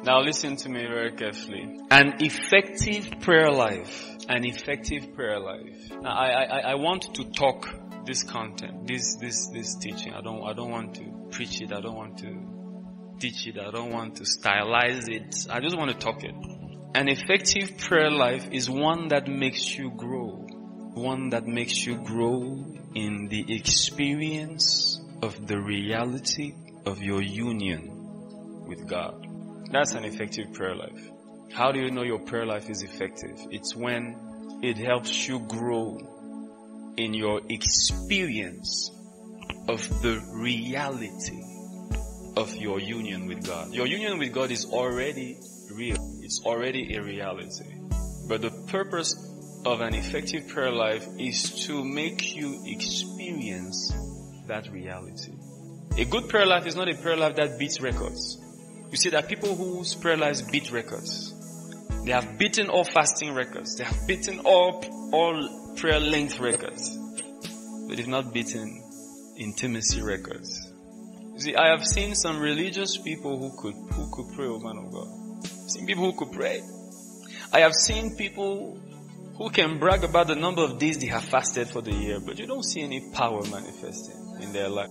Now listen to me very carefully. An effective prayer life. An effective prayer life. Now I want to talk this content, this teaching. I don't want to preach it. I don't want to teach it. I don't want to stylize it. I just want to talk it. An effective prayer life is one that makes you grow. One that makes you grow in the experience of the reality of your union with God. That's an effective prayer life. How do you know your prayer life is effective? It's when it helps you grow in your experience of the reality of your union with God. Your union with God is already real. It's already a reality. But the purpose of an effective prayer life is to make you experience that reality. A good prayer life is not a prayer life that beats records. You see that people whose prayer lives beat records. They have beaten all fasting records. They have beaten all prayer length records. But they've not beaten intimacy records. You see, I have seen some religious people who could pray, oh man of God. I've seen people who could pray. I have seen people who can brag about the number of days they have fasted for the year, but you don't see any power manifesting in their life.